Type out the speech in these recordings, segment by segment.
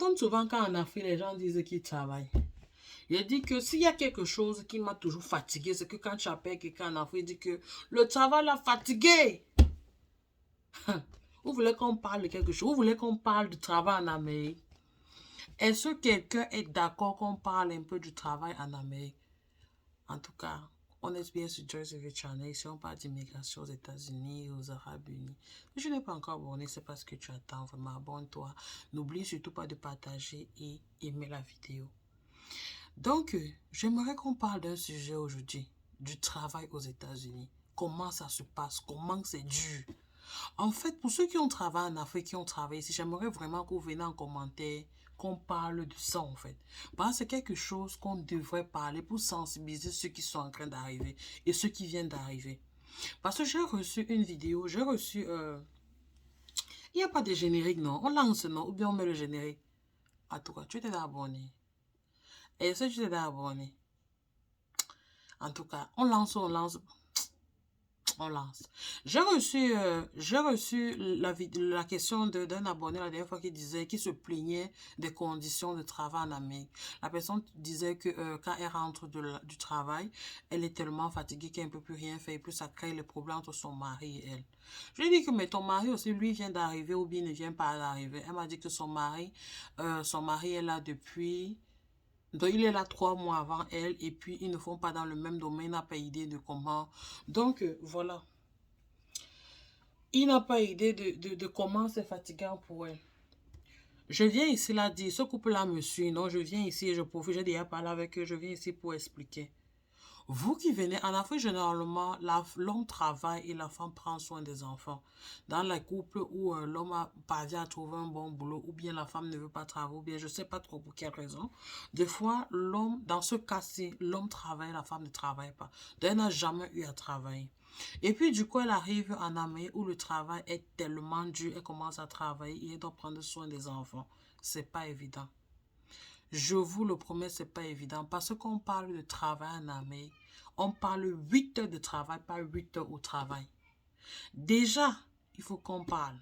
comme souvent quand en Afrique, les gens disent qu'ils travaillent. Je dis que s'il y a quelque chose qui m'a toujours fatigué, c'est que quand tu appelles quelqu'un en Afrique, il dit que le travail l'a fatigué. Vous voulez qu'on parle de quelque chose? Vous voulez qu'on parle du travail en Amérique? Est-ce que quelqu'un est d'accord qu'on parle un peu du travail en Amérique? En tout cas, on est bien sur Jersey Channel. Si on parle d'immigration aux États-Unis, aux Arabes Unis. Je n'ai pas encore abonné, c'est parce que tu attends. Vraiment, abonne-toi. N'oublie surtout pas de partager et aimer la vidéo. Donc, j'aimerais qu'on parle d'un sujet aujourd'hui, du travail aux États-Unis. Comment ça se passe? Comment c'est dur? En fait, pour ceux qui ont travaillé en Afrique, qui ont travaillé ici, j'aimerais vraiment que vous veniez en commentaire, qu'on parle de ça en fait. Parce que c'est quelque chose qu'on devrait parler pour sensibiliser ceux qui sont en train d'arriver et ceux qui viennent d'arriver. Parce que j'ai reçu une vidéo, j'ai reçu... il n'y a pas de générique, non? On lance, non? Ou bien on met le générique? En tout cas, tu t'es abonné. Est-ce que tu t'es abonné? En tout cas, on lance, on lance. On lance. J'ai reçu la question d'un abonné la dernière fois qui se plaignait des conditions de travail en Amérique. La personne disait que quand elle rentre du travail, elle est tellement fatiguée qu'elle ne peut plus rien faire et puis ça crée les problèmes entre son mari et elle. Je lui ai dit que mais ton mari aussi, lui, vient d'arriver ou bien ne vient pas d'arriver. Elle m'a dit que son mari est là depuis... Donc, il est là 3 mois avant elle et puis ils ne font pas dans le même domaine, il n'a pas idée de comment. Donc, voilà. Il n'a pas idée de comment c'est fatigant pour elle. Je viens ici là dire, ce couple-là me suit, non, je viens ici et je profite, j'ai déjà parlé avec eux, je viens ici pour expliquer. Vous qui venez, en Afrique, généralement, l'homme travaille et la femme prend soin des enfants. Dans les couples où l'homme a parvenu à trouver un bon boulot, ou bien la femme ne veut pas travailler, ou bien je ne sais pas trop pour quelle raison. Des fois, l'homme, dans ce cas-ci, l'homme travaille, la femme ne travaille pas. Donc, elle n'a jamais eu à travailler. Et puis, du coup, elle arrive en Amérique où le travail est tellement dur, elle commence à travailler et elle doit prendre soin des enfants. C'est pas évident. Je vous le promets, c'est pas évident. Parce qu'on parle de travail en Amérique, on parle 8 heures de travail, pas 8 heures au travail. Déjà, il faut qu'on parle.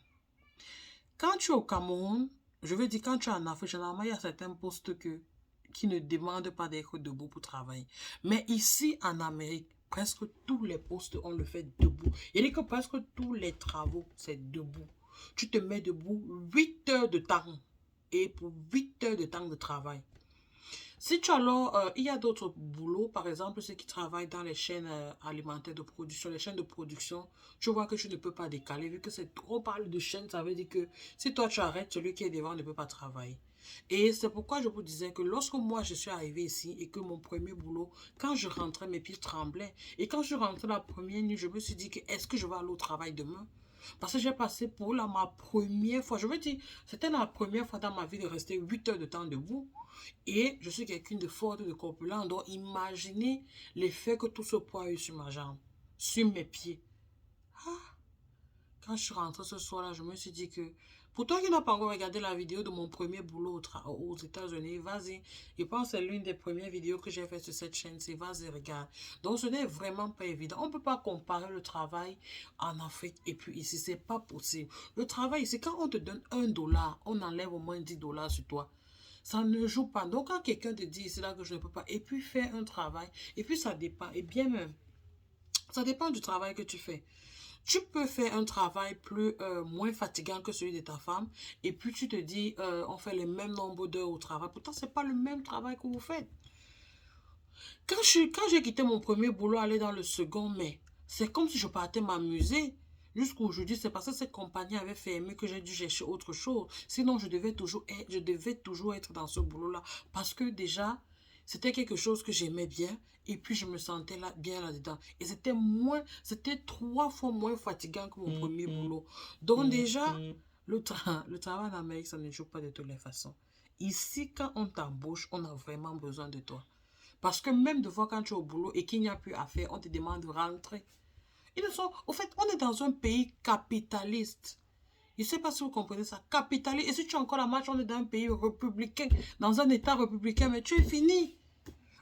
Quand tu es au Cameroun, je veux dire, quand tu es en Afrique, généralement, il y a certains postes qui ne demandent pas d'être debout pour travailler. Mais ici, en Amérique, presque tous les postes, on le fait debout. Il dit que presque tous les travaux, c'est debout. Tu te mets debout 8 heures de temps. Et pour 8 heures de temps de travail. Si tu alors, il y a d'autres boulots, par exemple, ceux qui travaillent dans les chaînes alimentaires de production, les chaînes de production, tu vois que tu ne peux pas décaler. Vu que c'est trop parle de chaîne, ça veut dire que si toi tu arrêtes, celui qui est devant ne peut pas travailler. Et c'est pourquoi je vous disais que lorsque moi je suis arrivée ici et que mon premier boulot, quand je rentrais, mes pieds tremblaient. Et quand je rentrais la première nuit, je me suis dit que est-ce que je vais aller au travail demain? Parce que j'ai passé pour ma première fois. Je veux dire, c'était la première fois dans ma vie de rester 8 heures de temps debout. Et je suis quelqu'un de fort, de corpulent. Donc, imaginez l'effet que tout ce poids a eu sur ma jambe, sur mes pieds. Quand je suis rentrée ce soir-là, je me suis dit que... Pour toi qui n'as pas encore regardé la vidéo de mon premier boulot aux États-Unis, vas-y. Je pense que c'est l'une des premières vidéos que j'ai faites sur cette chaîne. C'est vas-y, regarde. Donc, ce n'est vraiment pas évident. On ne peut pas comparer le travail en Afrique et puis ici. C'est pas possible. Le travail ici, quand on te donne $1, on enlève au moins $10 sur toi. Ça ne joue pas. Donc, quand quelqu'un te dit, c'est là que je ne peux pas, et puis faire un travail, et puis ça dépend, et bien même, ça dépend du travail que tu fais. Tu peux faire un travail moins fatigant que celui de ta femme, et puis tu te dis, on fait le même nombre d'heures au travail. Pourtant, ce n'est pas le même travail que vous faites. Quand j'ai quitté mon premier boulot, aller dans le second, mais c'est comme si je partais m'amuser. Jusqu'aujourd'hui, c'est parce que cette compagnie avait fermé que j'ai dû chercher autre chose. Sinon, je devais toujours être dans ce boulot-là. Parce que déjà, c'était quelque chose que j'aimais bien. Et puis, je me sentais bien là-dedans. Et c'était 3 fois moins fatigant que mon premier boulot. Donc déjà, le travail en Amérique, ça ne joue pas de toutes les façons. Ici, quand on t'embauche, on a vraiment besoin de toi. Parce que même de fois quand tu es au boulot et qu'il n'y a plus à faire, on te demande de rentrer. Au fait, on est dans un pays capitaliste. Je ne sais pas si vous comprenez ça. Capitaliste. Et si tu as encore la marche, on est dans un pays républicain, dans un État républicain, mais tu es fini.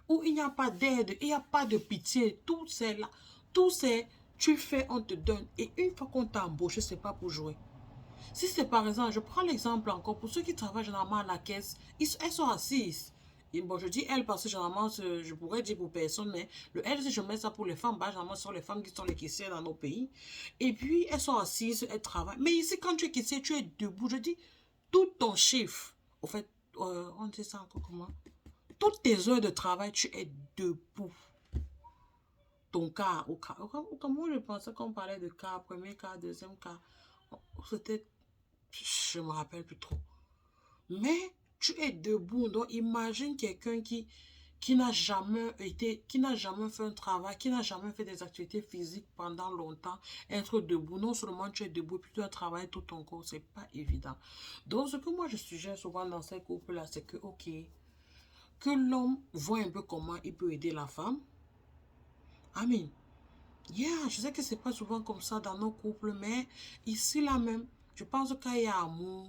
Où il n'y a pas d'aide, il n'y a pas de pitié. Tout c'est là. Tout c'est, tu fais, on te donne. Et une fois qu'on t'a embauché, ce n'est pas pour jouer. Si c'est par exemple, je prends l'exemple encore, pour ceux qui travaillent généralement à la caisse, elles sont assises. Et bon, je dis elles parce que généralement, je pourrais dire pour personne, mais le elles, si je mets ça pour les femmes, bah, généralement, ce sont les femmes qui sont les caissières dans nos pays. Et puis, elles sont assises, elles travaillent. Mais ici, quand tu es caissier, tu es debout. Je dis, tout ton chiffre, au fait, on dit ça encore comment? Toutes tes heures de travail, tu es debout. Ton cas, au Cameroun, je pensais qu'on parlait de cas, premier cas, deuxième cas. C'était, je me rappelle plus trop. Mais tu es debout. Donc, imagine quelqu'un qui n'a jamais fait un travail, qui n'a jamais fait des activités physiques pendant longtemps, être debout. Non seulement tu es debout, puis tu dois travailler tout ton corps, c'est pas évident. Donc, ce que moi je suggère souvent dans ces couples-là, c'est que, ok, que l'homme voit un peu comment il peut aider la femme. Amen. Yeah, je sais que c'est pas souvent comme ça dans nos couples, mais ici là même, je pense que quand il y a amour,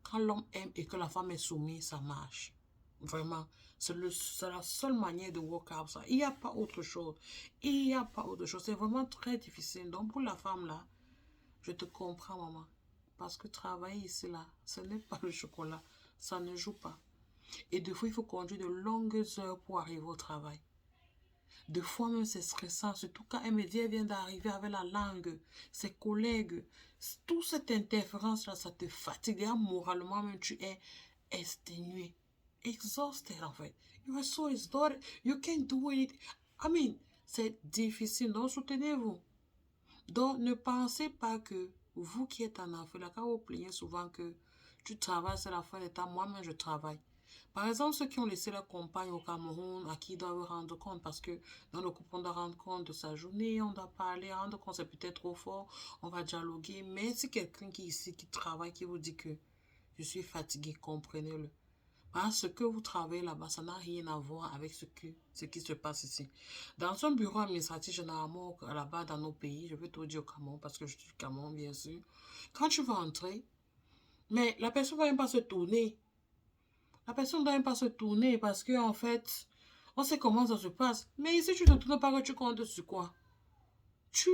quand l'homme aime et que la femme est soumise, ça marche. Vraiment, c'est la seule manière de work out ça. Il n'y a pas autre chose. Il n'y a pas autre chose. C'est vraiment très difficile. Donc pour la femme là, je te comprends maman. Parce que travailler ici là, ce n'est pas le chocolat. Ça ne joue pas. Et des fois, il faut conduire de longues heures pour arriver au travail. Des fois même, c'est stressant, surtout quand elle me dit, elle vient d'arriver avec la langue, ses collègues. Toute cette interférence-là, ça te fatigue. Et moralement, même, tu es exténué, exhausted, en fait. You are so exhausted. You can't do it. I mean, c'est difficile. Donc, soutenez-vous. Donc, ne pensez pas que vous qui êtes en enfant, là, quand vous plaignez souvent que tu travailles, c'est la fin de temps, moi-même, je travaille. Par exemple, ceux qui ont laissé leur compagne au Cameroun, à qui ils doivent rendre compte, parce que dans le couple, on doit rendre compte de sa journée, on doit parler, rendre compte, c'est peut-être trop fort, on va dialoguer. Mais si quelqu'un qui est ici, qui travaille, qui vous dit que je suis fatigué, comprenez-le. Parce que vous travaillez là-bas, ça n'a rien à voir avec ce qui se passe ici. Dans un bureau administratif, généralement, là-bas, dans nos pays, je vais te dire au Cameroun, parce que je suis au Cameroun, bien sûr. Quand tu vas entrer, mais la personne ne va même pas se tourner. La personne ne doit même pas se tourner parce que en fait, on sait comment ça se passe. Mais ici, tu ne te tournes pas, que tu comptes sur quoi? Tu,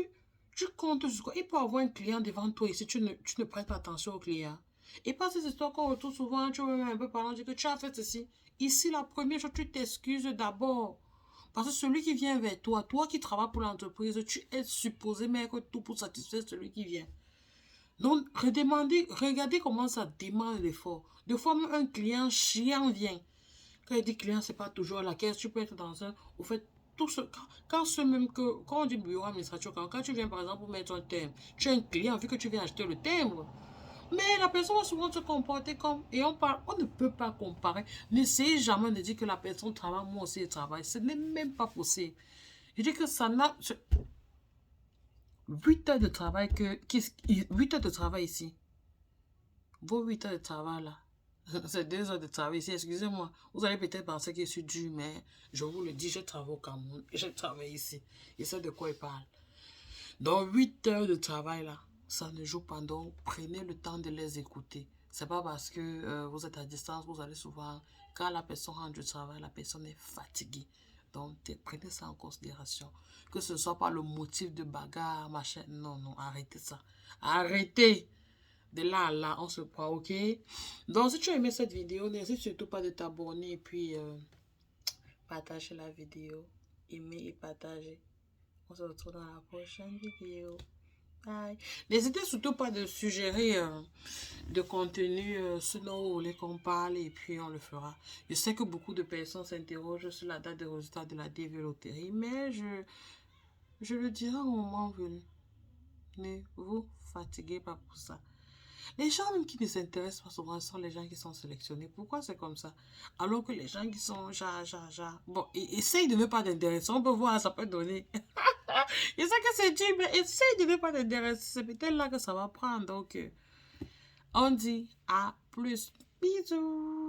tu comptes sur quoi? Il peut y avoir un client devant toi ici, tu ne prêtes pas attention au client. Et pas cette histoire qu'on retrouve souvent, tu veux même un peu parler, on dit que tu as fait ceci. Ici, la première chose, tu t'excuses d'abord. Parce que celui qui vient vers toi, toi qui travailles pour l'entreprise, tu es supposé mettre tout pour satisfaire celui qui vient. Donc, regardez comment ça demande l'effort. Des fois, même un client chiant vient. Quand il dit client, c'est pas toujours à la caisse. Tu peux être dans un... Au fait, tout ce... Quand ce même que... Quand on dit bureau administratif, quand tu viens par exemple pour mettre un thème, tu es un client, vu que tu viens acheter le timbre. Mais la personne va souvent se comporter comme... Et on ne peut pas comparer. N'essayez jamais de dire que la personne travaille, moi aussi je travaille. Ce n'est même pas possible. Je dis que ça n'a... 8 heures de travail 8 heures de travail ici. Vos 8 heures de travail là. C'est 2 heures de travail ici. Excusez-moi. Vous allez peut-être penser que je suis dur, mais je vous le dis, je travaille au Cameroun. Je travaille ici. Et c'est de quoi il parle. Donc 8 heures de travail là, ça ne joue pas. Donc prenez le temps de les écouter. C'est pas parce que vous êtes à distance, vous allez souvent, quand la personne rentre du travail, la personne est fatiguée. Donc, prenez ça en considération. Que ce ne soit pas le motif de bagarre, machin. Non, non, arrêtez ça. Arrêtez. De là à là, on se prend, ok? Donc, si tu as aimé cette vidéo, n'hésite surtout pas de t'abonner et puis partager la vidéo. Aimer et partager. On se retrouve dans la prochaine vidéo. Bye. N'hésitez surtout pas de suggérer de contenu selon vous voulez qu'on parle et puis on le fera. Je sais que beaucoup de personnes s'interrogent sur la date de résultat de la DV-Loterie, mais je le dirai au moment venu. Ne vous fatiguez pas pour ça. Les gens même qui ne s'intéressent pas souvent sont les gens qui sont sélectionnés. Pourquoi c'est comme ça? Alors que les gens qui sont bon, essaye de ne pas t'intéresser. On peut voir, ça peut donner. Je sais que c'est dur, mais essaye de ne pas t'intéresser. C'est peut-être là que ça va prendre. Donc, on dit à plus. Bisous.